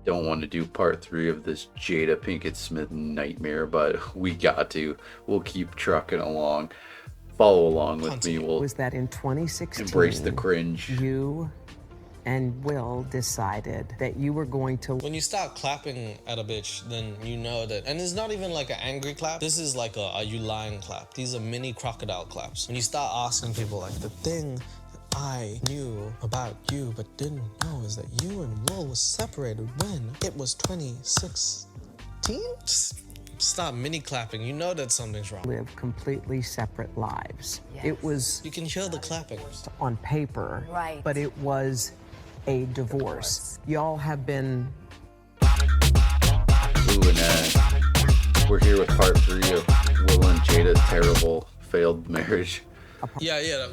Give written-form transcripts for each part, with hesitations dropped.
don't want to do part 3 of this Jada Pinkett Smith nightmare, but we got to. We'll keep trucking along. Follow along with me. We'll was that in 2016, embrace the cringe. You and Will decided that you were going to... When you start clapping at a bitch, then you know that, and it's not even like an angry clap. This is like a "are you lying" clap. These are mini crocodile claps. When you start asking people like, the thing that I knew about you but didn't know is that you and Will was separated when it was 2016? Just stop mini clapping. You know that something's wrong. Live completely separate lives. Yes. It was You can hear the clapping. on paper, Right. but it was a divorce. Y'all have been... Ooh, and we're here with part 3 of Will and Jada's terrible failed marriage. Yeah, that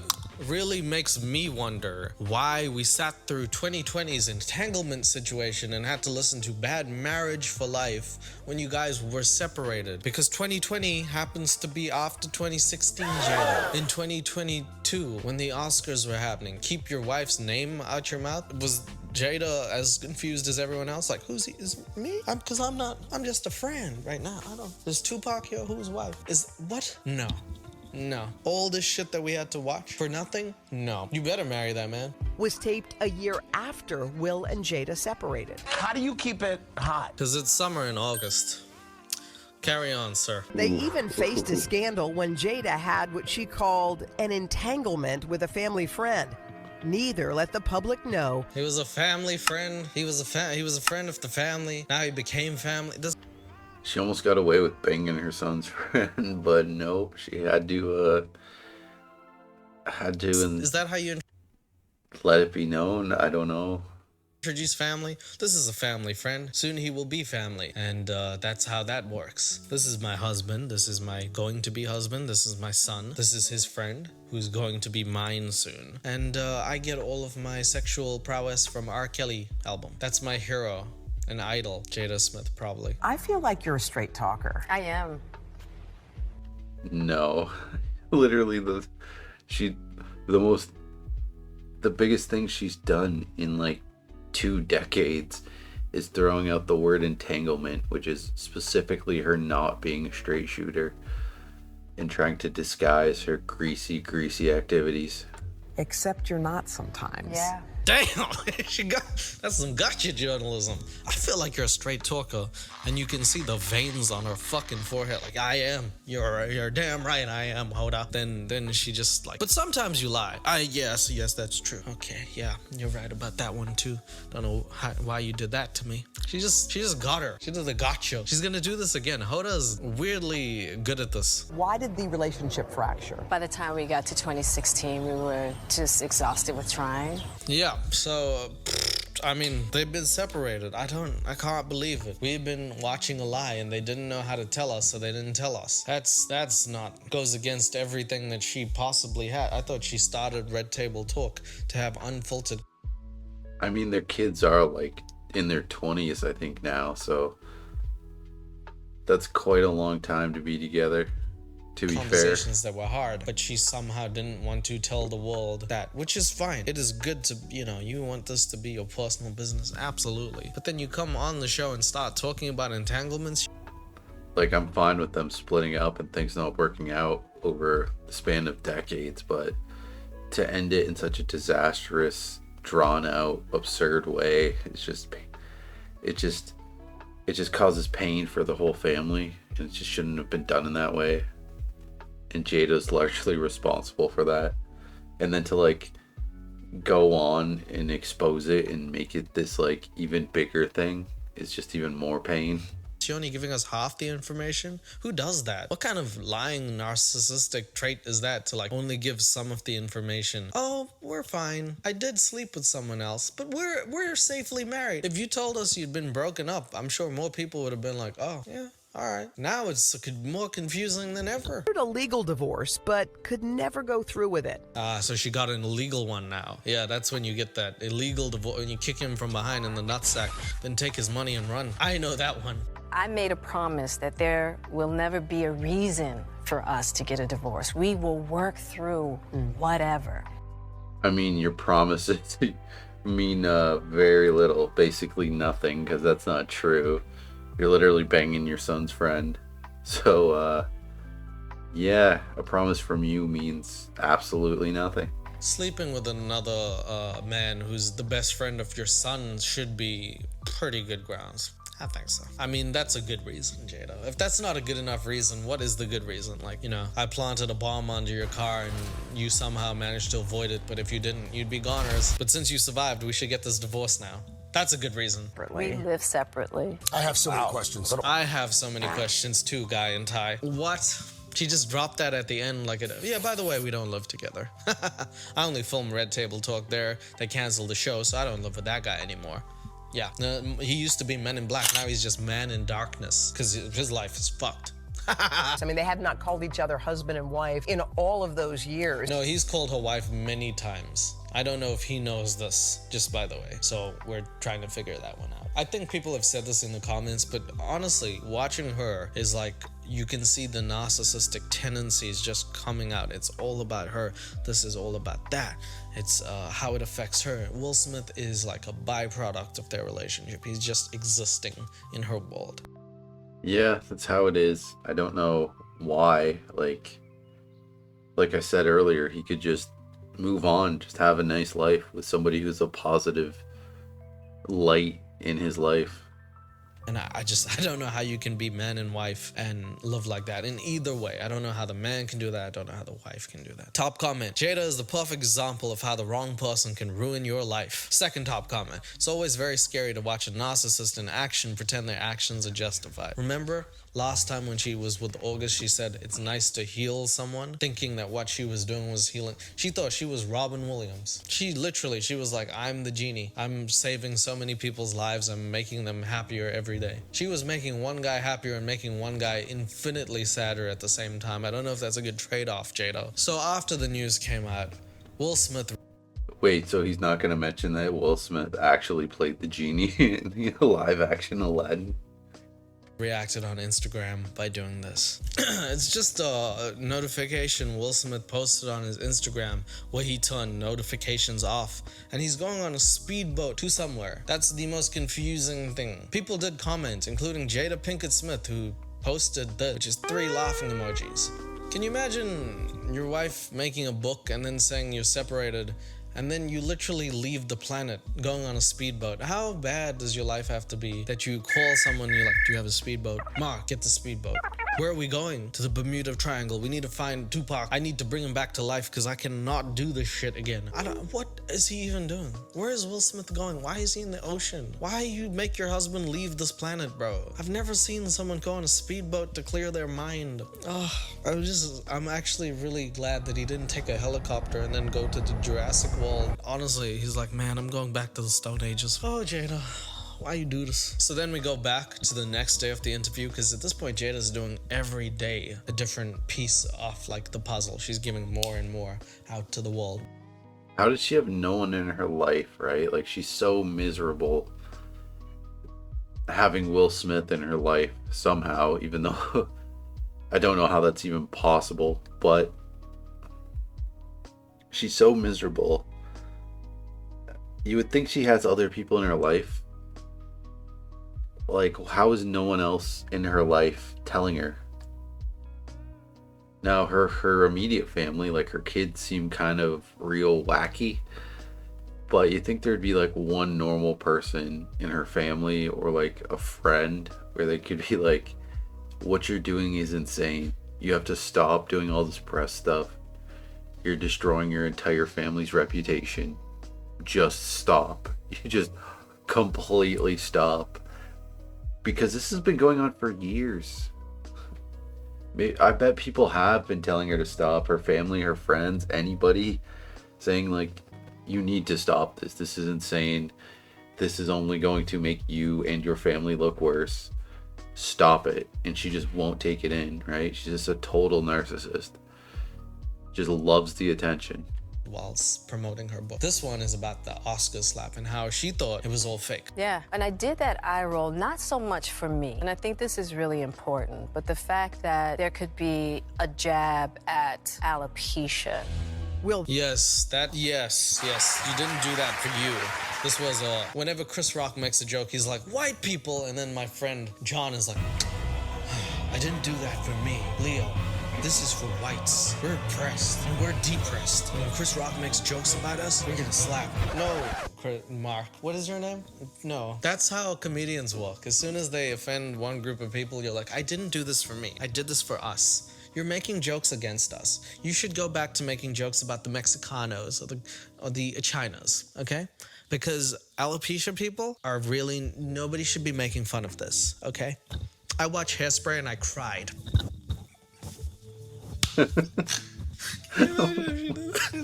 really makes me wonder why we sat through 2020's entanglement situation and had to listen to Bad Marriage for Life when you guys were separated. Because 2020 happens to be after 2016, Jada. In 2022, when the Oscars were happening, keep your wife's name out your mouth. Was Jada as confused as everyone else? Like, who's he? Is me? Because I'm just a friend right now. Is Tupac here? Whose wife? Is what? No. All this shit that we had to watch for nothing? No. You better marry that man. Was taped a year after Will and Jada separated. How do you keep it hot? Because it's summer in August. Carry on, sir. They even faced a scandal when Jada had what she called an entanglement with a family friend. Neither let the public know. He was a family friend. He was a friend of the family. Now he became family. She almost got away with banging her son's friend, but nope, she had to Is that how you let it be known? I don't know. introduce family? This is a family friend. Soon he will be family. And that's how that works. This is my husband. This is my going to be husband. This is my son. This is his friend who's going to be mine soon. And I get all of my sexual prowess from R. Kelly album. That's my hero. An idol, Jada Smith, probably. I feel like you're a straight talker. I am. No. Literally the biggest thing she's done in like 2 decades is throwing out the word entanglement, which is specifically her not being a straight shooter and trying to disguise her greasy activities. Except you're not sometimes. Yeah. Damn, that's some gotcha journalism. I feel like you're a straight talker, and you can see the veins on her fucking forehead. Like, I am. You're damn right I am, Hoda. Then she just like, but sometimes you lie. Yes, that's true. Okay, yeah, you're right about that one too. Don't know why you did that to me. She just got her. She did the gotcha. She's gonna do this again. Hoda's weirdly good at this. Why did the relationship fracture? By the time we got to 2016, we were just exhausted with trying. Yeah, so, I mean, they've been separated. I can't believe it. We've been watching a lie and they didn't know how to tell us, so they didn't tell us. That's not, goes against everything that she possibly had. I thought she started Red Table Talk to have unfiltered. I mean, their kids are like in their 20s, I think now, so that's quite a long time to be together. To be fair, Conversations that were hard, but she somehow didn't want to tell the world that, which is fine. It is good to, you want this to be your personal business, absolutely. But then you come on the show and start talking about entanglements. like, I'm fine with them splitting up and things not working out over the span of decades, but to end it in such a disastrous, drawn out, absurd way, it just causes pain for the whole family, and it just shouldn't have been done in that way. And Jada's largely responsible for that. And then to like go on and expose it and make it this like even bigger thing is just even more pain. She only giving us half the information? Who does that? What kind of lying narcissistic trait is that, to like only give some of the information? Oh, we're fine. I did sleep with someone else, but we're safely married. If you told us you'd been broken up, I'm sure more people would have been like, oh, yeah. All right. Now it's more confusing than ever. A legal divorce, but could never go through with it. So she got an illegal one now. Yeah, that's when you get that illegal divorce, when you kick him from behind in the nutsack, then take his money and run. I know that one. I made a promise that there will never be a reason for us to get a divorce. We will work through whatever. I mean, your promises mean very little, basically nothing, because that's not true. You're literally banging your son's friend. So, yeah, a promise from you means absolutely nothing. Sleeping with another man who's the best friend of your son should be pretty good grounds. I think so. I mean, that's a good reason, Jada. If that's not a good enough reason, what is the good reason? Like, you know, I planted a bomb under your car and you somehow managed to avoid it, but if you didn't, you'd be goners. But since you survived, we should get this divorce now. That's a good reason. We live separately. I have so many questions. I have so many questions too, Guy and Ty. What? She just dropped that at the end like yeah, by the way, we don't live together. I only film Red Table Talk there. They canceled the show, so I don't live with that guy anymore. Yeah, he used to be Men in Black. Now he's just Man in Darkness because his life is fucked. I mean, they have not called each other husband and wife in all of those years. No, he's called her wife many times. I don't know if he knows this, just by the way. So we're trying to figure that one out. I think people have said this in the comments, but honestly, watching her is like, you can see the narcissistic tendencies just coming out. It's all about her. This is all about that. It's how it affects her. Will Smith is like a byproduct of their relationship. He's just existing in her world. Yeah, that's how it is. I don't know why. Like I said earlier, he could just move on, just have a nice life with somebody who's a positive light in his life. And I don't know how you can be man and wife and live like that in either way. I don't know how the man can do that. I don't know how the wife can do that. Top comment. Jada is the perfect example of how the wrong person can ruin your life. Second top comment. It's always very scary to watch a narcissist in action pretend their actions are justified. Remember last time when she was with August, she said it's nice to heal someone, thinking that what she was doing was healing. She thought she was Robin Williams. She was like, I'm the genie. I'm saving so many people's lives. I'm making them happier every day. She was making one guy happier and making one guy infinitely sadder at the same time. I don't know if that's a good trade-off, Jada. So after the news came out, Will Smith... Wait, so he's not going to mention that Will Smith actually played the genie in the live-action Aladdin? Reacted on Instagram by doing this. It's just a notification Will Smith posted on his Instagram where he turned notifications off and he's going on a speedboat to somewhere. That's the most confusing thing. People did comment, including Jada Pinkett Smith, who posted this, which is 3 laughing emojis. Can you imagine your wife making a book and then saying you're separated and then you literally leave the planet going on a speedboat? How bad does your life have to be that you call someone and you're like, do you have a speedboat? Mark, get the speedboat. Where are we going? To the Bermuda Triangle. We need to find Tupac. I need to bring him back to life because I cannot do this shit again. What is he even doing? Where is Will Smith going? Why is he in the ocean? Why you make your husband leave this planet, bro? I've never seen someone go on a speedboat to clear their mind. I'm actually really glad that he didn't take a helicopter and then go to the Jurassic World. Honestly, he's like, man, I'm going back to the Stone Ages. Oh, Jada, why you do this? So then we go back to the next day of the interview, because at this point Jada's doing every day a different piece of like the puzzle. She's giving more and more out to the world. How does she have no one in her life, right? Like, she's so miserable having Will Smith in her life somehow, even though I don't know how that's even possible, but she's so miserable. You would think she has other people in her life. Like, how is no one else in her life telling her? Now, her immediate family, like her kids, seem kind of real wacky. But you think there'd be like one normal person in her family or like a friend where they could be like, what you're doing is insane. You have to stop doing all this press stuff. You're destroying your entire family's reputation. Just stop. You just completely stop. Because this has been going on for years. I bet people have been telling her to stop. Her family, her friends, anybody, saying like, you need to stop this. This is insane. This is only going to make you and your family look worse. Stop it. And she just won't take it in, right? She's just a total narcissist. Just loves the attention. Whilst promoting her book. This one is about the Oscar slap and how she thought it was all fake. Yeah, and I did that eye roll not so much for me, and I think this is really important, but the fact that there could be a jab at alopecia. Will Yes, you didn't do that for you. This was whenever Chris Rock makes a joke, he's like, white people, and then my friend John is like, I didn't do that for me, Leo. This is for whites. We're oppressed and we're depressed. And when Chris Rock makes jokes about us, we're gonna slap him. No, Mark, what is your name? No. That's how comedians work. As soon as they offend one group of people, you're like, I didn't do this for me. I did this for us. You're making jokes against us. You should go back to making jokes about the Mexicanos or the Chinas, okay? Because alopecia people are really, nobody should be making fun of this, okay? I watched Hairspray and I cried.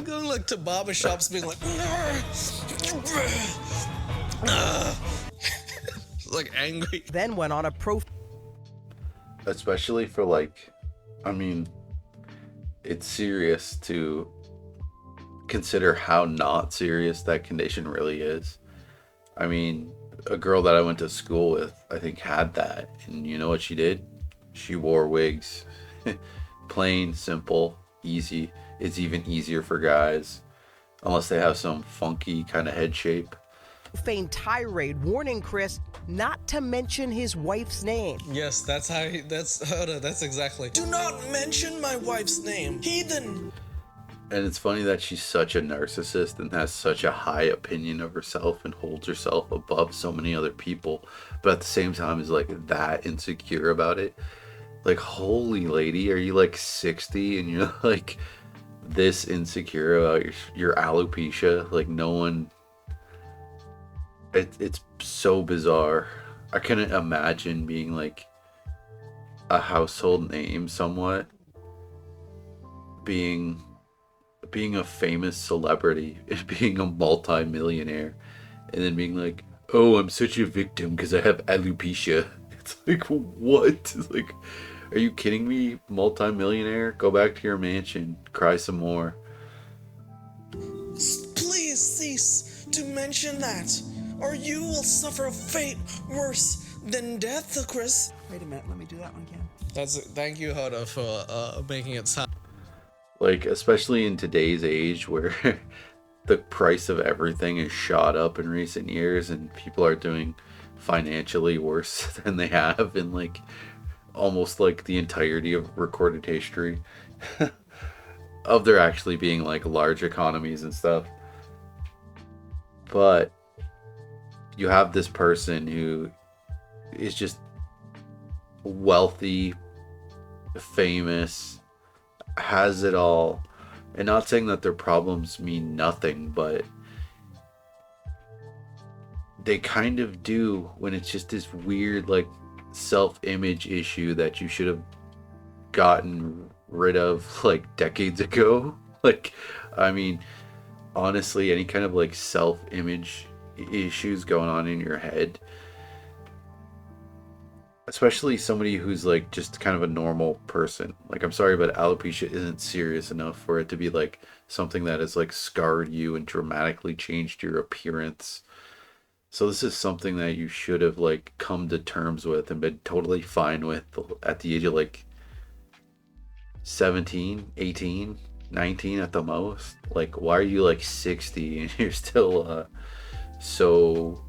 Going like to barbershops being like like angry. then went on a Especially for like, I mean, it's serious to consider how not serious that condition really is. I mean, a girl that I went to school with, I think, had that. And you know what she did? She wore wigs. Plain, simple, easy. It's even easier for guys, unless they have some funky kind of head shape. profane tirade warning Chris not to mention his wife's name. Yes, that's how that's exactly. Do not mention my wife's name, heathen. And it's funny that she's such a narcissist and has such a high opinion of herself and holds herself above so many other people, but at the same time is like that insecure about it. Like, holy lady, are you like 60 and you're like this insecure about your alopecia? Like, no one. It's so bizarre. I couldn't imagine being like a household name somewhat, being a famous celebrity and being a multi-millionaire, and then being like, oh, I'm such a victim because I have alopecia. It's like, what? It's like, are you kidding me? Multi-millionaire? Go back to your mansion, cry some more. Please cease to mention that, or you will suffer a fate worse than death, Chris. Wait a minute, let me do that one again. Thank you, Hoda, for making it sound. Like, especially in today's age where the price of everything is shot up in recent years and people are doing financially worse than they have in like almost like the entirety of recorded history of there actually being like large economies and stuff. But you have this person who is just wealthy, famous, has it all, and not saying that their problems mean nothing, but they kind of do when it's just this weird like self-image issue that you should have gotten rid of like decades ago. Like, I mean, honestly, any kind of like self-image issues going on in your head, especially somebody who's like just kind of a normal person. Like, I'm sorry, but alopecia isn't serious enough for it to be like something that has like scarred you and dramatically changed your appearance. So this is something that you should have like come to terms with and been totally fine with at the age of like 17, 18, 19 at the most. Like, why are you like 60 and you're still so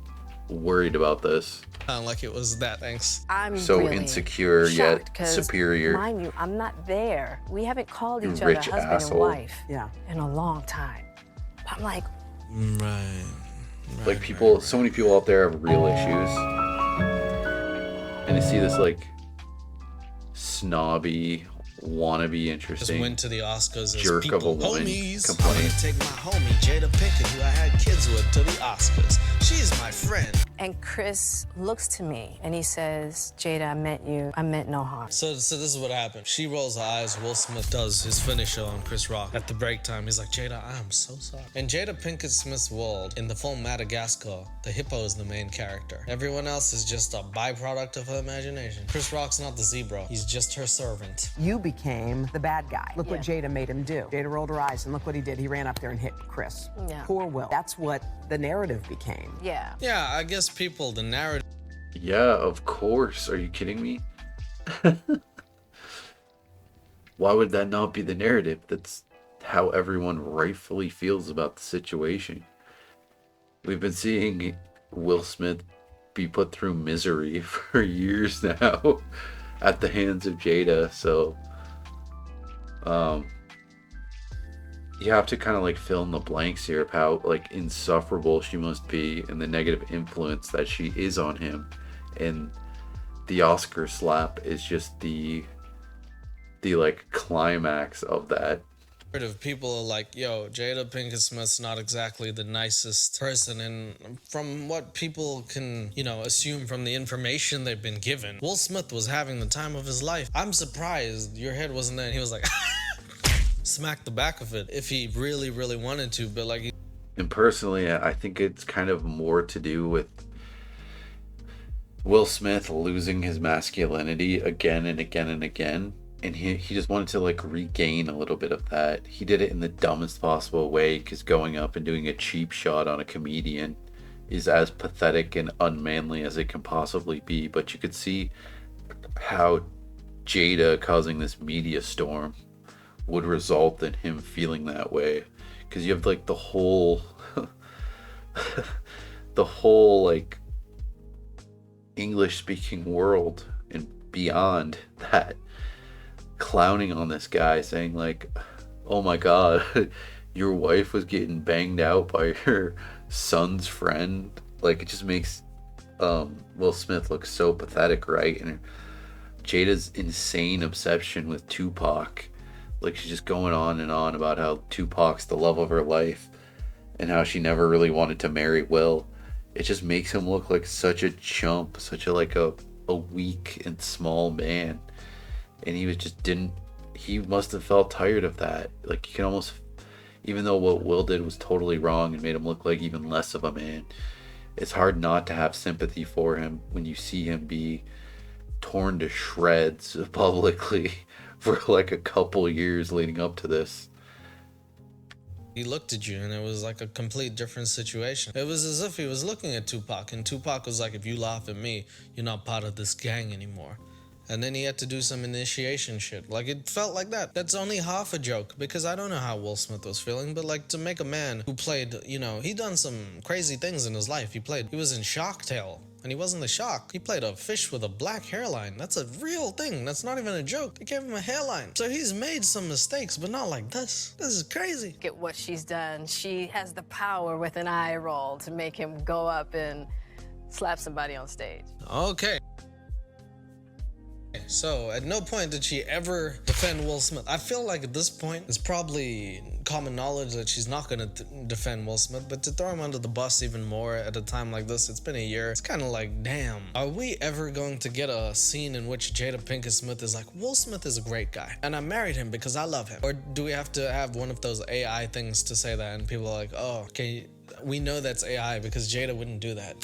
worried about this? Like it was that. Thanks. I'm So really insecure yet shocked, 'cause superior. Mind you, I'm not there. We haven't called You each other rich husband asshole. and wife Yeah. in a long time. I'm like, Right. Like, people, so many people out there have real issues, and you see this like snobby, wannabe Just interesting went to the Oscars as jerk of a people, woman homies. complain. I'm gonna take my homie Jada Pinkett, who I had kids with, to the Oscars. She's my friend. and Chris looks to me and he says, Jada, I meant you. I meant no harm. So this is what happened. She rolls her eyes. Will Smith does his finisher on Chris Rock. At the break time, he's like, Jada, I'm so sorry. In Jada Pinkett Smith's world, in the film Madagascar, the hippo is the main character. Everyone else is just a byproduct of her imagination. Chris Rock's not the zebra. He's just her servant. You became the bad guy. Look what Jada made him do. Jada rolled her eyes and look what he did. He ran up there and hit Chris. Yeah. Poor Will. That's what the narrative became. Yeah. Yeah, I guess people, the narrative. Yeah, of course. Are you kidding me? Why would that not be the narrative? That's how everyone rightfully feels about the situation. We've been seeing Will Smith be put through misery for years now at the hands of Jada, so you have to kind of like fill in the blanks here of how like insufferable she must be and the negative influence that she is on him. And the Oscar slap is just the like climax of that. Of people are like, yo, Jada Pinkett Smith's not exactly the nicest person, and from what people can, assume from the information they've been given, Will Smith was having the time of his life. I'm surprised your head wasn't there and he was like smack the back of it if he really, really wanted to, but like. And personally, I think it's kind of more to do with Will Smith losing his masculinity again and again and again. And he just wanted to like regain a little bit of that. He did it in the dumbest possible way, because going up and doing a cheap shot on a comedian is as pathetic and unmanly as it can possibly be. But you could see how Jada causing this media storm would result in him feeling that way, because you have like the whole like English speaking world and beyond that clowning on this guy, saying like, oh my god, your wife was getting banged out by your son's friend. Like, it just makes Will Smith look so pathetic, right? And Jada's insane obsession with Tupac, like she's just going on and on about how Tupac's the love of her life and how she never really wanted to marry Will. It just makes him look like such a chump, such a weak and small man. And he must have felt tired of that. Like, you can almost, even though what Will did was totally wrong and made him look like even less of a man, it's hard not to have sympathy for him when you see him be torn to shreds publicly for like a couple years leading up to this. He looked at you and it was like a complete different situation. It was as if he was looking at Tupac, and Tupac was like, if you laugh at me, you're not part of this gang anymore. And then he had to do some initiation shit. Like, it felt like that. That's only half a joke, because I don't know how Will Smith was feeling, but like, to make a man who played, he done some crazy things in his life. He was in Shark Tale, and he wasn't the shark. He played a fish with a black hairline. That's a real thing. That's not even a joke. They gave him a hairline. So he's made some mistakes, but not like this. This is crazy. Look at what she's done. She has the power with an eye roll to make him go up and slap somebody on stage. Okay. So, at no point did she ever defend Will Smith. I feel like at this point, it's probably common knowledge that she's not going to defend Will Smith, but to throw him under the bus even more at a time like this, it's been a year. It's kind of like, damn, are we ever going to get a scene in which Jada Pinkett Smith is like, Will Smith is a great guy, and I married him because I love him? Or do we have to have one of those AI things to say that, and people are like, oh, okay, we know that's AI because Jada wouldn't do that.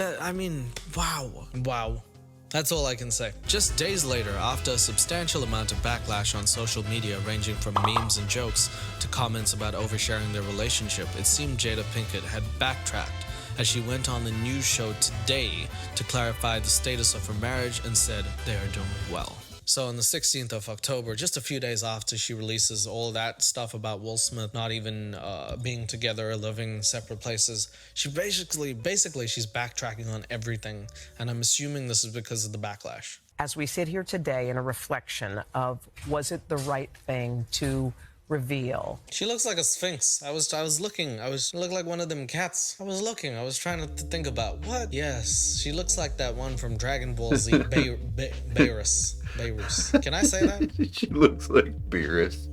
Wow. That's all I can say. Just days later, after a substantial amount of backlash on social media ranging from memes and jokes to comments about oversharing their relationship, it seemed Jada Pinkett had backtracked as she went on the news show Today to clarify the status of her marriage and said they are doing well. So on the 16th of October, just a few days after she releases all that stuff about Will Smith not even being together or living in separate places, she basically she's backtracking on everything, and I'm assuming this is because of the backlash. As we sit here today in a reflection of, was it the right thing to reveal? She looks like a sphinx. I was looking. She looked like one of them cats. I was trying to think about what? Yes, she looks like that one from Dragon Ball Z, Beerus. Can I say that? She looks like Beerus.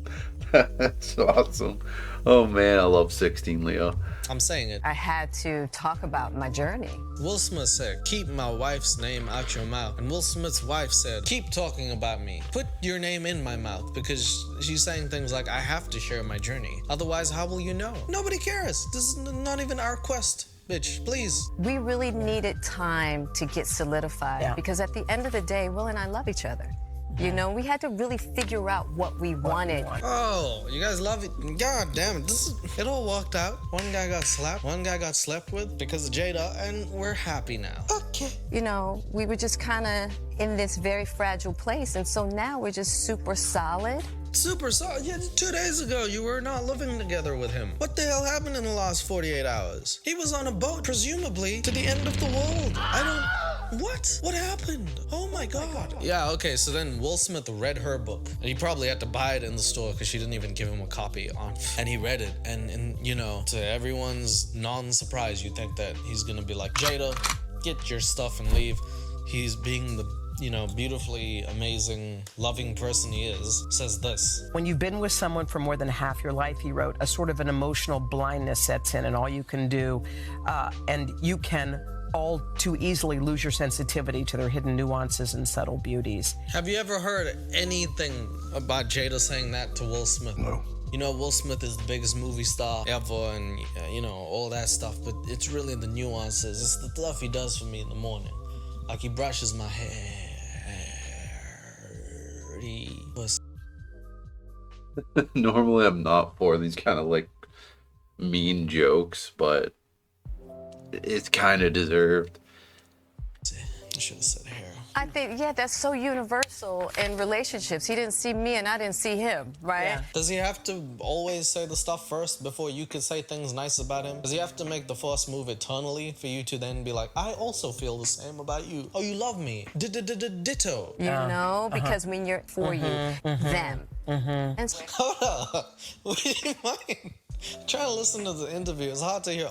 That's awesome. Oh man, I love Sixteenleo. I'm saying it. I had to talk about my journey. Will Smith said, keep my wife's name out your mouth. And Will Smith's wife said, keep talking about me. Put your name in my mouth, because she's saying things like, I have to share my journey. Otherwise, how will you know? Nobody cares. This is not even our quest. Bitch, please. We really needed time to get solidified, because at the end of the day, Will and I love each other. You know, we had to really figure out what we wanted. Oh, you guys love it? God damn it. It all worked out. One guy got slapped, one guy got slept with because of Jada, and we're happy now. Okay. You know, we were just kind of in this very fragile place, and so now we're just super solid. Super sorry. Yeah, 2 days ago, you were not living together with him. What the hell happened in the last 48 hours? He was on a boat, presumably, to the end of the world. What? What happened? Oh my god. Yeah, okay, so then Will Smith read her book. And he probably had to buy it in the store because she didn't even give him a copy on. And he read it. And you know, to everyone's non-surprise, you think that he's gonna be like, Jada, get your stuff and leave. He's being the, you know, beautifully amazing, loving person he is, says this. When you've been with someone for more than half your life, he wrote, a sort of an emotional blindness sets in, and all you can do, and you can all too easily lose your sensitivity to their hidden nuances and subtle beauties. Have you ever heard anything about Jada saying that to Will Smith? No. You know, Will Smith is the biggest movie star ever and, you know, all that stuff, but it's really the nuances. It's the stuff he does for me in the morning. Like, he brushes my hair. He was... Normally I'm not for these kind of like mean jokes, but it's kind of deserved. I should have said hair. I think, yeah, that's so universal in relationships. He didn't see me and I didn't see him, right? Yeah. Does he have to always say the stuff first before you could say things nice about him? Does he have to make the first move eternally for you to then be like, I also feel the same about you. Oh, you love me. Ditto. You know, because when you're for you, them. And so, Hold up. What do you mind? Try to listen to the interview. It's hard to hear.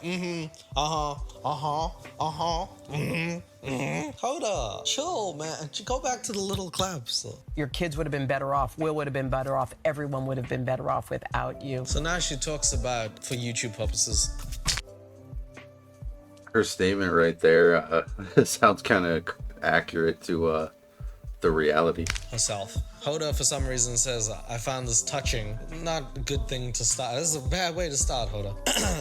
Hold up. Chill, man. Go back to the little claps. Your kids would have been better off. Will would have been better off. Everyone would have been better off without you. So now she talks about, for YouTube purposes. Her statement right there sounds kind of accurate to the reality. Herself. Hoda, for some reason, says, I found this touching. Not a good thing to start. This is a bad way to start, Hoda.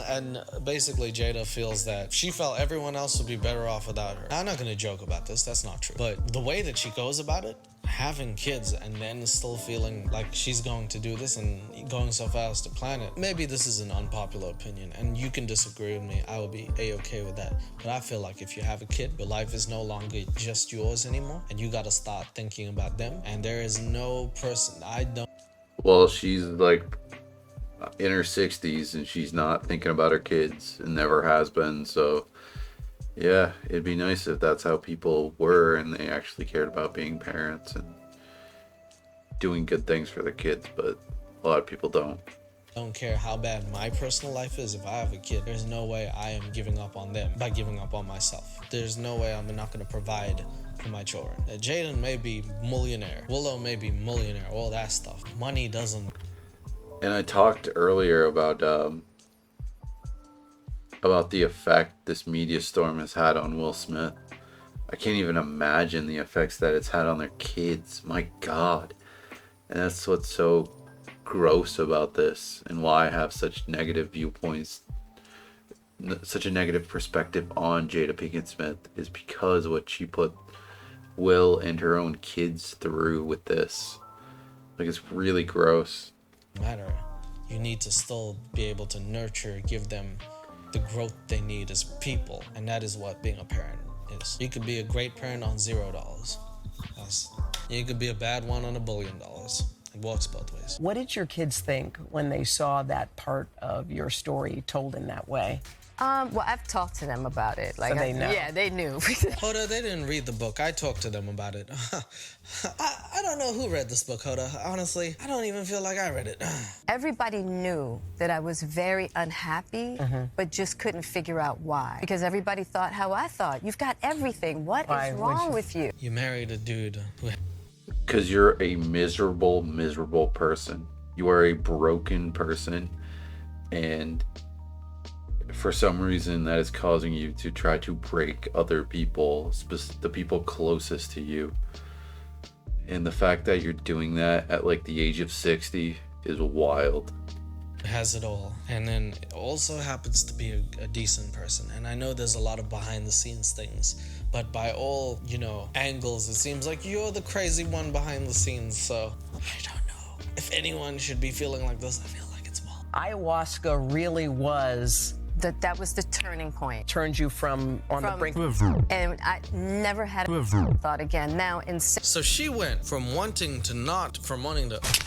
And basically, Jada feels that she felt everyone else would be better off without her. I'm not going to joke about this. That's not true. But the way that she goes about it, having kids and then still feeling like she's going to do this and going so far as to plan it. Maybe this is an unpopular opinion and you can disagree with me. I would be a-okay with that. But I feel like if you have a kid, your life is no longer just yours anymore and you got to start thinking about them. And there is no person, Well, she's like in her 60s and she's not thinking about her kids and never has been. So yeah, it'd be nice if that's how people were and they actually cared about being parents and doing good things for their kids, but a lot of people don't. Don't care how bad my personal life is. If I have a kid, there's no way I am giving up on them by giving up on myself. There's no way I'm not going to provide for my children. Jaden may be millionaire. Willow may be millionaire. All that stuff. Money doesn't. And I talked earlier about the effect this media storm has had on Will Smith. I can't even imagine the effects that it's had on their kids. My God. And that's what's so gross about this and why I have such negative viewpoints, such a negative perspective on Jada Pinkett Smith, is because what she put Will and her own kids through with this. Like, it's really gross. Matter. You need to still be able to nurture, give them the growth they need as people, and that is what being a parent is. You could be a great parent on $0. You could be a bad one on $1 billion. It works both ways. What did your kids think when they saw that part of your story told in that way? Well, I've talked to them about it. Like, So they know. Yeah, they knew. Hoda, they didn't read the book. I talked to them about it. I don't know who read this book, Hoda. Honestly, I don't even feel like I read it. Everybody knew that I was very unhappy, but just couldn't figure out why. Because everybody thought how I thought. You've got everything. What Why is would wrong you? with you? You married a dude who... Because you're a miserable, miserable person. You are a broken person. And for some reason that is causing you to try to break other people, the people closest to you. And the fact that you're doing that at like the age of 60 is wild. has it all, and then it also happens to be a decent person. And I know there's a lot of behind the scenes things, but by all, angles, it seems like you're the crazy one behind the scenes. So I don't know if anyone should be feeling like this. I feel like it's well. Ayahuasca really was That was the turning point. Turned you from on the brink. And I never had a thought again. Now, So she went from wanting to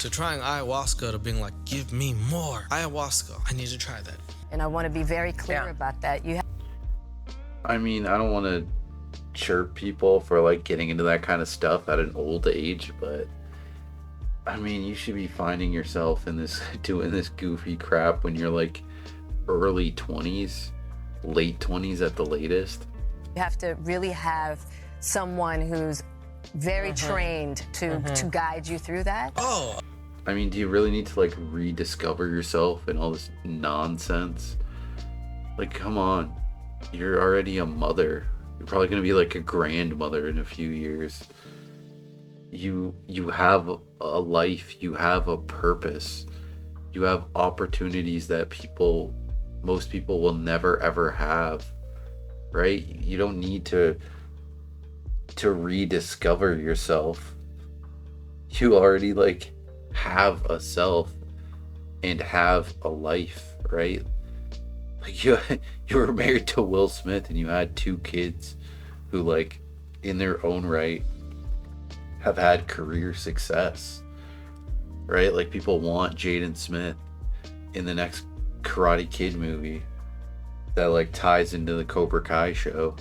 trying ayahuasca to being like, give me more ayahuasca. I need to try that. and I want to be very clear about that. I mean, I don't want to chirp people for like getting into that kind of stuff at an old age, but I mean, you should be finding yourself in this doing this goofy crap when you're like early 20s, late 20s at the latest. You have to really have someone who's very trained to guide you through that. Oh, I mean, do you really need to like rediscover yourself and all this nonsense? Like, come on. You're already a mother. You're probably going to be like a grandmother in a few years. You have a life, you have a purpose. You have opportunities that most people will never ever have. Right? You don't need to rediscover yourself. You already like have a self and have a life, right? Like you were married to Will Smith and you had 2 kids who like in their own right have had career success, right? Like people want Jaden Smith in the next Karate Kid movie that like ties into the Cobra Kai show,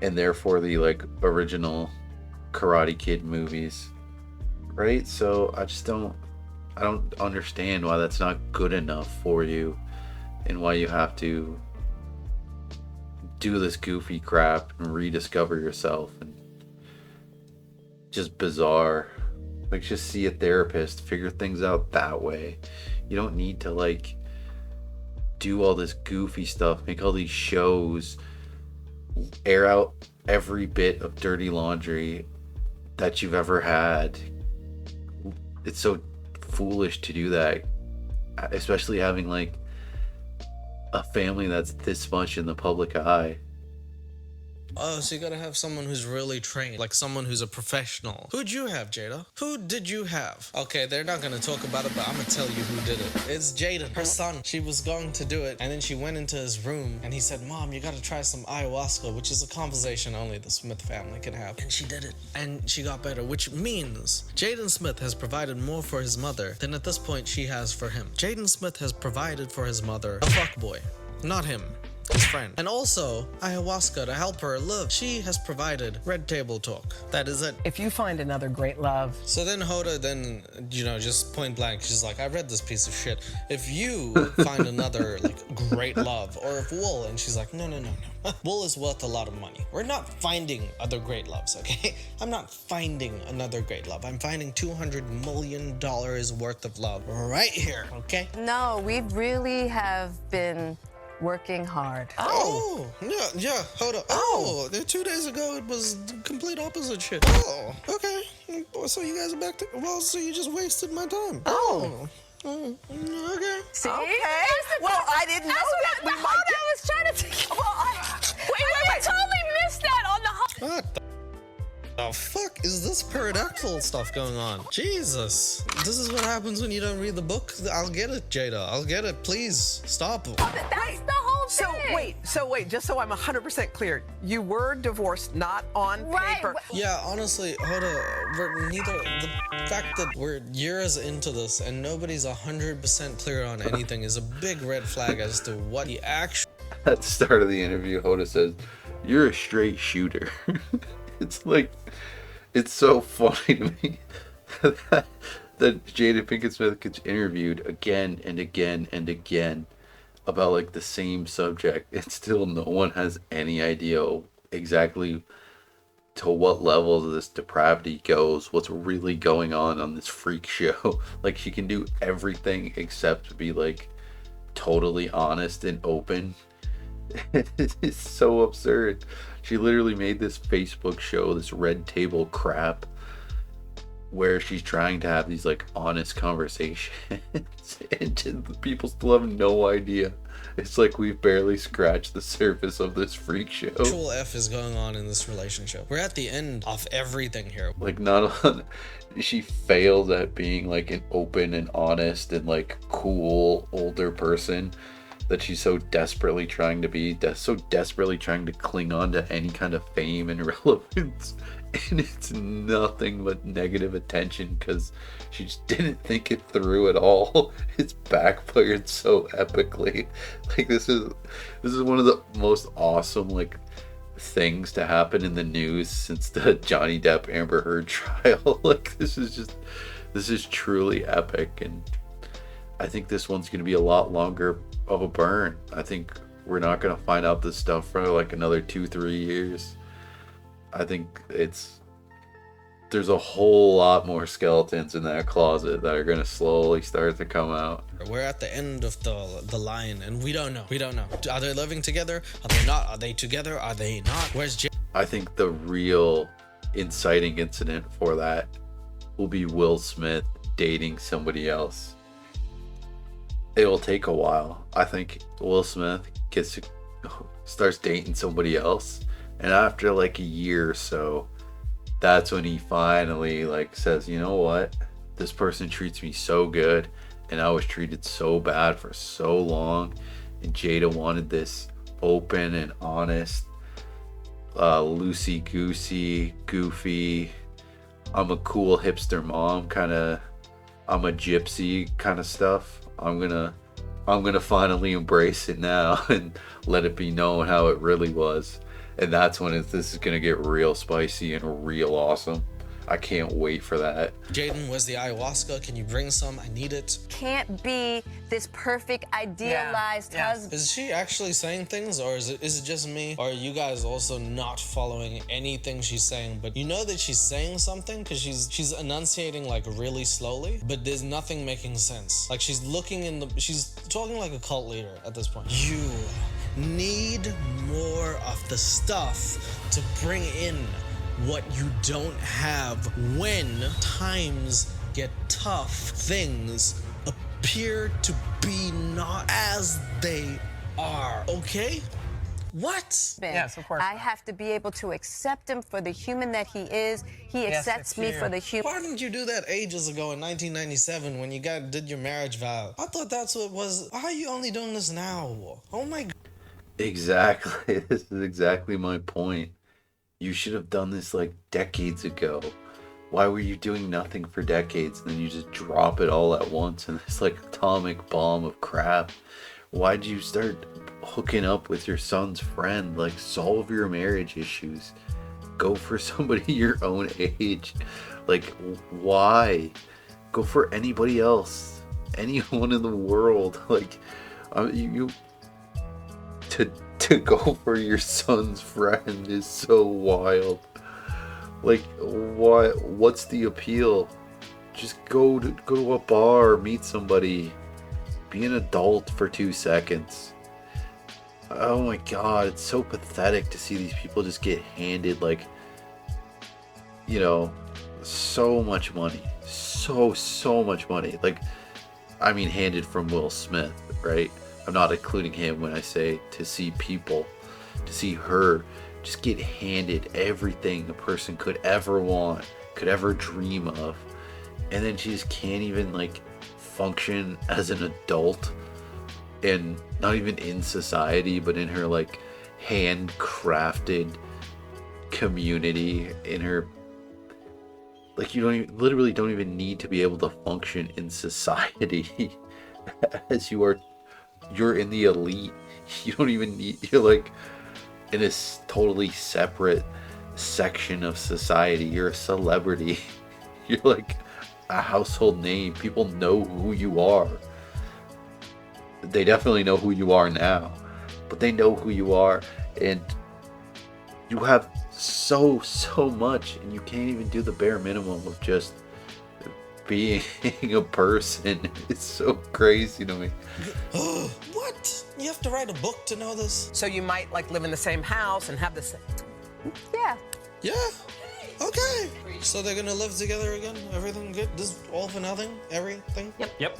and therefore the like original Karate Kid movies, right? So I don't understand why that's not good enough for you and why you have to do this goofy crap and rediscover yourself. And just bizarre. Like, just see a therapist, figure things out that way. You don't need to like do all this goofy stuff, make all these shows, air out every bit of dirty laundry that you've ever had. It's so foolish to do that, especially having like a family that's this much in the public eye. Oh, so you gotta have someone who's really trained, like someone who's a professional. Who'd you have, Jada? Who did you have? Okay, they're not gonna talk about it, but I'm gonna tell you who did it. It's Jada, her son. She was going to do it, and then she went into his room, and he said, Mom, you gotta try some ayahuasca, which is a conversation only the Smith family can have. And she did it, and she got better, which means Jaden Smith has provided more for his mother than at this point she has for him. Jaden Smith has provided for his mother a fuckboy, not him. His friend. And also, ayahuasca to help her live. She has provided red table talk. That is it. If you find another great love. So then Hoda just point blank, she's like, I read this piece of shit. If you find another like great love, or if Wool, and she's like, no. Wool is worth a lot of money. We're not finding other great loves, okay? I'm not finding another great love. I'm finding $200 million worth of love right here, okay? No, we really have been working hard. Oh, yeah, hold up. Oh, 2 days ago it was the complete opposite shit. Oh, okay. So you guys are back to, so you just wasted my time. Oh. Okay. See? Okay. Well, I didn't know that. We might get... I was trying to Well, I totally missed that on the What the fuck is this pterodactyl stuff going on? Jesus. This is what happens when you don't read the book? I'll get it, Jada. I'll get it. Please, stop. That's the whole thing. So wait, just so I'm 100% clear, you were divorced, not on paper. Yeah, honestly, the fact that we're years into this and nobody's 100% clear on anything is a big red flag as to what the actual... At the start of the interview, Hoda says, "You're a straight shooter." It's like, it's so funny to me that Jada Pinkett Smith gets interviewed again and again and again about like the same subject, and still no one has any idea exactly to what levels of this depravity goes, what's really going on this freak show. Like, she can do everything except be like totally honest and open. It's so absurd. She literally made this Facebook show, this red table crap, where she's trying to have these like honest conversations, and people still have no idea. It's like we've barely scratched the surface of this freak show. Actual F is going on in this relationship. We're at the end of everything here. Like, she failed at being like an open and honest and like cool older person. that she's so desperately trying to be, so desperately trying to cling on to any kind of fame and relevance, and it's nothing but negative attention because she just didn't think it through at all. It's backfired so epically. Like this is one of the most awesome like things to happen in the news since the Johnny Depp Amber Heard trial. Like this is truly epic, and I think this one's going to be a lot longer of a burn. I think we're not going to find out this stuff for like another 2-3 years. I think there's a whole lot more skeletons in that closet that are going to slowly start to come out. We're at the end of the line, and we don't know. Are they living together? Are they not? Are they together? Are they not? Where's Jay? I think the real inciting incident for that will be Will Smith dating somebody else. It will take a while. I think Will Smith starts dating somebody else, and after like a year or so, that's when he finally like says, you know what, this person treats me so good and I was treated so bad for so long, and Jada wanted this open and honest, loosey-goosey, goofy, I'm a cool hipster mom kind of, I'm a gypsy kind of stuff. I'm gonna finally embrace it now and let it be known how it really was. And that's when this is gonna get real spicy and real awesome. I can't wait for that. Jaden, where's the ayahuasca? Can you bring some? I need it. Can't be this perfect, idealized husband. Is she actually saying things, or is it just me? Or are you guys also not following anything she's saying? But you know that she's saying something because she's enunciating like really slowly, but there's nothing making sense. Like she's talking like a cult leader at this point. You need more of the stuff to bring in what you don't have. When times get tough, things appear to be not as they are, okay? What? Yes, of course. I have to be able to accept him for the human that he is. He accepts me for the human. Why didn't you do that ages ago in 1997 when you did your marriage vow? I thought that's what it was. Why are you only doing this now? Oh my God. Exactly. This is exactly my point. You should have done this like decades ago. Why were you doing nothing for decades and then you just drop it all at once in this like atomic bomb of crap? Why'd you start hooking up with your son's friend? Like, solve your marriage issues. Go for somebody your own age. Like, why? Go for anybody else. Anyone in the world. Like, to go for your son's friend is so wild. Like, what's the appeal? Just go to a bar, meet somebody, be an adult for 2 seconds. Oh my God, it's so pathetic to see these people just get handed like, you know, so much money. So much money. Like, I mean, handed from Will Smith, right? I'm not including him when I say to see her just get handed everything a person could ever want, could ever dream of. And then she just can't even like function as an adult, and not even in society, but in her like handcrafted community, in her, like, literally don't even need to be able to function in society as you're in the elite. You don't even need, you're like in a totally separate section of society. You're a celebrity. You're like a household name. People know who you are. They definitely know who you are now, but they know who you are, and you have so much, and you can't even do the bare minimum of just being a person. It's so crazy to me. What? You have to write a book to know this? So you might like live in the same house and have the same. Yeah. Yeah. Okay. So they're gonna live together again? Everything good? This all for nothing? Everything? Yep.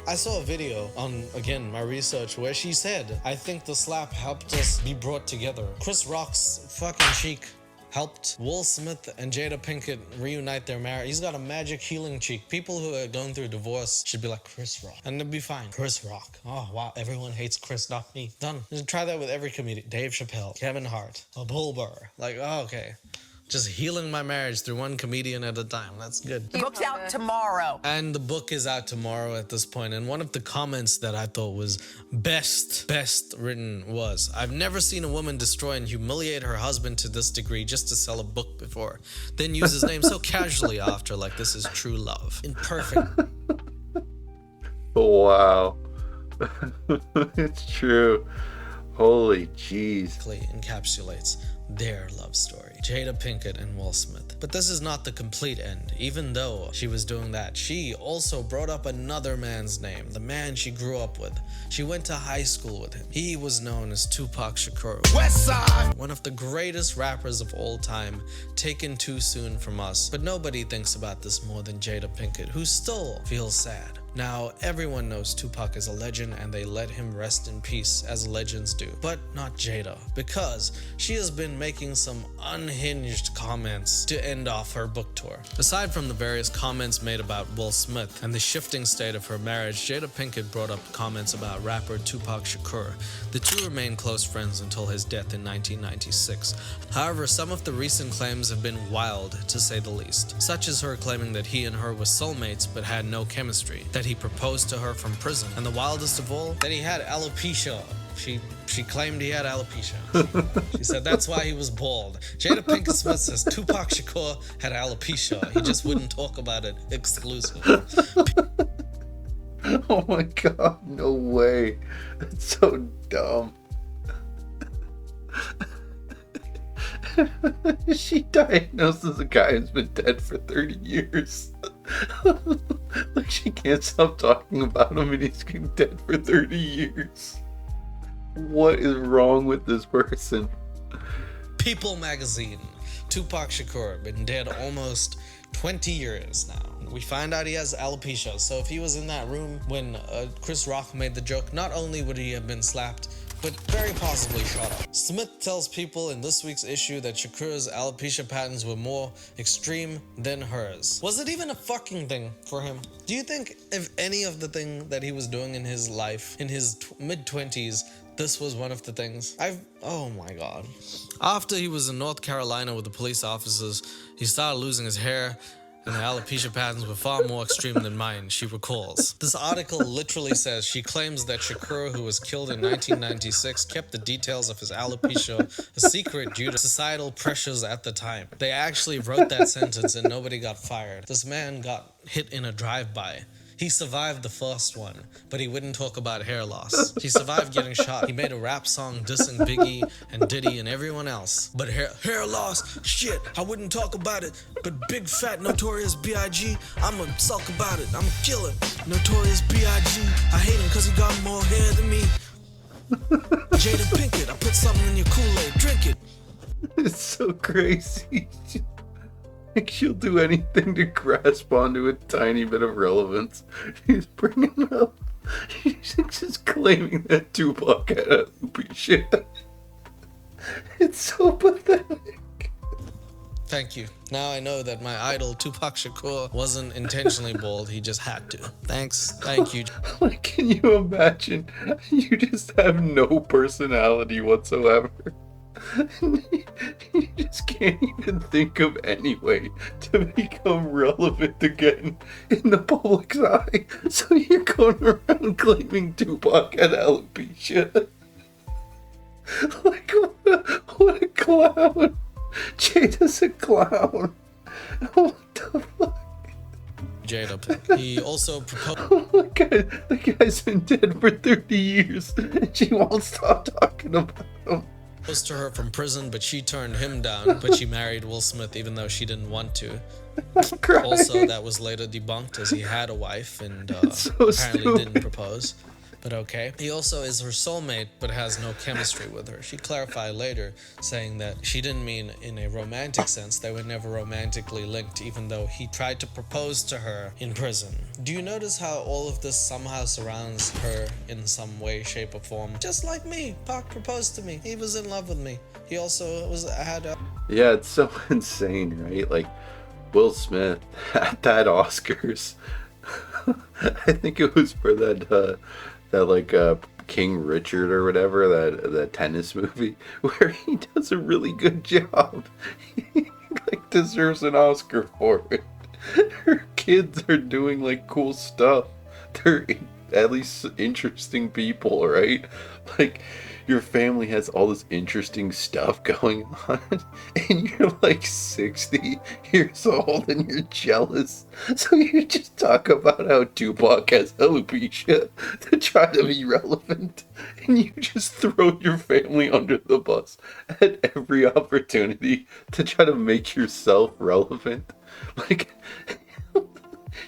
I saw a video on, again, my research where she said, I think the slap helped us be brought together. Chris Rock's fucking cheek helped Will Smith and Jada Pinkett reunite their marriage. He's got a magic healing cheek. People who are going through divorce should be like Chris Rock, and they'll be fine. Chris Rock. Oh wow, everyone hates Chris, not me. Done. Just try that with every comedian. Dave Chappelle, Kevin Hart, Bill Burr. Like, oh, okay. Just healing my marriage through one comedian at a time. That's good. The book's out tomorrow. And the book is out tomorrow at this point. And one of the comments that I thought was best written was, I've never seen a woman destroy and humiliate her husband to this degree just to sell a book before. Then use his name so casually after, like this is true love. In perfect. Wow. It's true. Holy jeez. Encapsulates their love story. Jada Pinkett and Will Smith. But this is not the complete end. Even though she was doing that, she also brought up another man's name, the man she grew up with. She went to high school with him. He was known as Tupac Shakur. Westside! One of the greatest rappers of all time, taken too soon from us. But nobody thinks about this more than Jada Pinkett, who still feels sad. Now, everyone knows Tupac is a legend and they let him rest in peace as legends do, but not Jada, because she has been making some unhinged comments to end off her book tour. Aside from the various comments made about Will Smith and the shifting state of her marriage, Jada Pinkett brought up comments about rapper Tupac Shakur. The two remained close friends until his death in 1996. However, some of the recent claims have been wild, to say the least, such as her claiming that he and her were soulmates but had no chemistry, that he proposed to her from prison, and the wildest of all, that he had alopecia. She claimed he had alopecia. She said that's why he was bald. Jada Pinkett Smith says Tupac Shakur had alopecia. He just wouldn't talk about it exclusively. Oh my god, no way. That's so dumb. She diagnosed as a guy who's been dead for 30 years. Like, she can't stop talking about him and he's been dead for 30 years. What is wrong with this person? People magazine. Tupac Shakur, been dead almost 20 years now. We find out he has alopecia, so if he was in that room when Chris Rock made the joke, not only would he have been slapped, but very possibly shot up. Smith tells people in this week's issue that Shakur's alopecia patterns were more extreme than hers. Was it even a fucking thing for him? Do you think if any of the thing that he was doing in his life, in his mid-20s, this was one of the things? Oh my god. After he was in North Carolina with the police officers, he started losing his hair, and the alopecia patterns were far more extreme than mine, she recalls. This article literally says she claims that Shakur, who was killed in 1996, kept the details of his alopecia a secret due to societal pressures at the time. They actually wrote that sentence and nobody got fired. This man got hit in a drive-by. He survived the first one, but he wouldn't talk about hair loss. He survived getting shot. He made a rap song dissing Biggie and Diddy and everyone else. But hair loss, shit, I wouldn't talk about it. But big fat Notorious B.I.G., I'ma sulk about it. I'ma kill him. Notorious B.I.G., I hate him cause he got more hair than me. Jada Pinkett, I put something in your Kool-Aid, drink it. It's so crazy. Like, she'll do anything to grasp onto a tiny bit of relevance. She's bringing up. She's just claiming that Tupac had alopecia. It's so pathetic. Thank you. Now I know that my idol Tupac Shakur wasn't intentionally bald. He just had to. Thanks. Thank you. Like, can you imagine? You just have no personality whatsoever. You just can't even think of any way to become relevant again in the public's eye. So you're going around claiming Tupac had alopecia. Like, what a clown. Jada's a clown. What the fuck? Jada. He also proposed. Oh my god, the guy's been dead for 30 years and she won't stop talking about him. To her from prison, but she turned him down, but she married Will Smith even though she didn't want to. Also, that was later debunked as he had a wife and apparently didn't propose. But okay. He also is her soulmate, but has no chemistry with her. She clarified later, saying that she didn't mean in a romantic sense. They were never romantically linked, even though he tried to propose to her in prison. Do you notice how all of this somehow surrounds her in some way, shape, or form? Just like me. Pac proposed to me. He was in love with me. He also had a... Yeah, it's so insane, right? Like, Will Smith at that Oscars, I think it was for that King Richard or whatever, that tennis movie, where he does a really good job. He like deserves an Oscar for it. Her kids are doing like cool stuff. They're at least interesting people, right? Like, your family has all this interesting stuff going on, and you're like 60 years old and you're jealous. So you just talk about how Tupac has alopecia to try to be relevant, and you just throw your family under the bus at every opportunity to try to make yourself relevant. Like,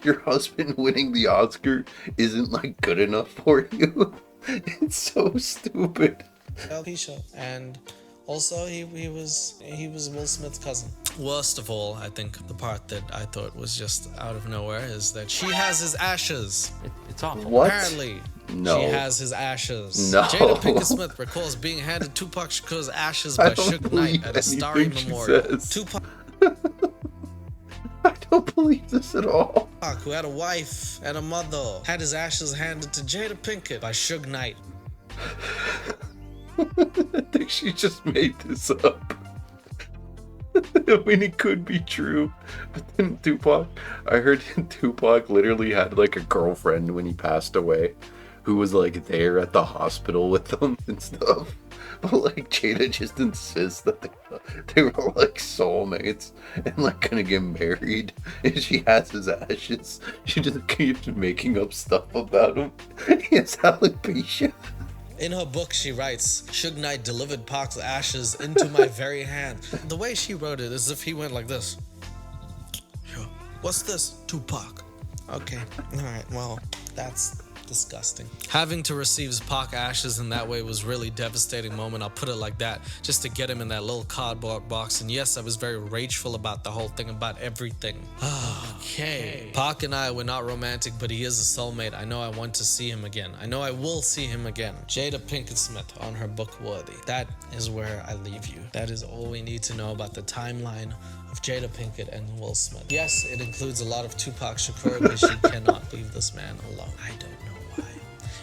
your husband winning the Oscar isn't like good enough for you. It's so stupid. Alopecia, and also he was Will Smith's cousin. Worst of all, I think the part that I thought was just out of nowhere is that she has his ashes. It's awful. What? Apparently, No. she has his ashes. No. Jada Pinkett Smith recalls being handed Tupac Shakur's ashes by Suge Knight at a starry anything she memorial. says. Tupac, I don't believe this at all. who had a wife and a mother, had his ashes handed to Jada Pinkett by Suge Knight. I think she just made this up. I mean, it could be true. But then I heard Tupac literally had like a girlfriend when he passed away who was like there at the hospital with them and stuff. But like Jada just insists that they were like soulmates and like gonna get married, and she has his ashes. She just keeps making up stuff about him. He has alopecia. In her book, she writes, Suge Knight delivered Pac's ashes into my very hand. The way she wrote it is as if he went like this. Sure. What's this? Tupac. Okay. All right. Well, that's disgusting. Having to receive Pac ashes in that way was really devastating moment. I'll put it like that, just to get him in that little cardboard box. And yes, I was very rageful about the whole thing, about everything. Okay. Pac and I were not romantic, but he is a soulmate. I know I want to see him again. I know I will see him again. Jada Pinkett Smith on her book Worthy. That is where I leave you. That is all we need to know about the timeline of Jada Pinkett and Will Smith. Yes, it includes a lot of Tupac Shakur, but she cannot leave this man alone. I don't know why.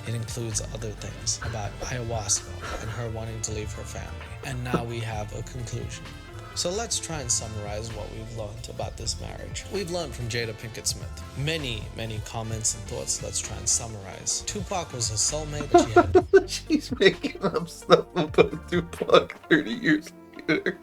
It includes other things about ayahuasca and her wanting to leave her family. And now we have a conclusion. So let's try and summarize what we've learned about this marriage. We've learned from Jada Pinkett Smith many comments and thoughts. Let's try and summarize. Tupac was her soulmate, but she had She's making up stuff about Tupac 30 years later.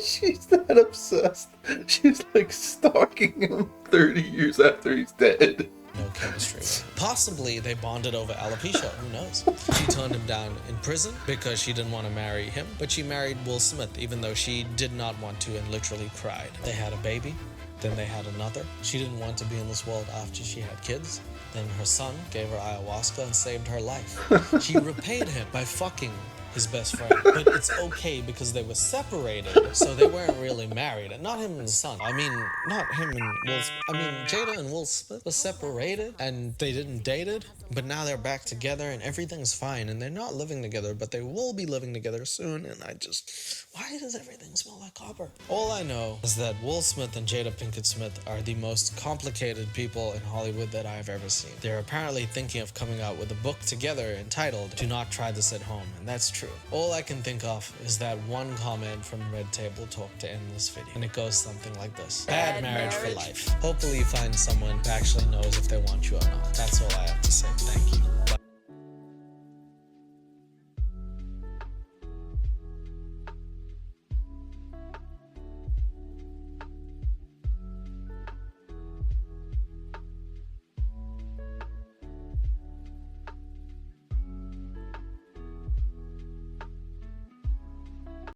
She's that obsessed. She's like stalking him 30 years after he's dead. no chemistry with. Possibly they bonded over alopecia, who knows? She turned him down in prison because she didn't want to marry him, but she married Will Smith even though she did not want to and literally cried. They had a baby, then they had another. She didn't want to be in this world after she had kids. Then her son gave her ayahuasca and saved her life. She repaid him by fucking his best friend. But it's okay because they were separated, so they weren't really married. And not him and the son. I mean, not him and Will Smith. I mean, Jada and Will Smith were separated and they didn't dated, but now they're back together and everything's fine. And they're not living together, but they will be living together soon. And why does everything smell like copper? All I know is that Will Smith and Jada Pinkett Smith are the most complicated people in Hollywood that I've ever seen. They're apparently thinking of coming out with a book together entitled Do Not Try This at Home, and that's true. All I can think of is that one comment from Red Table Talk to end this video, and it goes something like this. Bad marriage for life. Hopefully you find someone who actually knows if they want you or not. That's all I have to say. Thank you.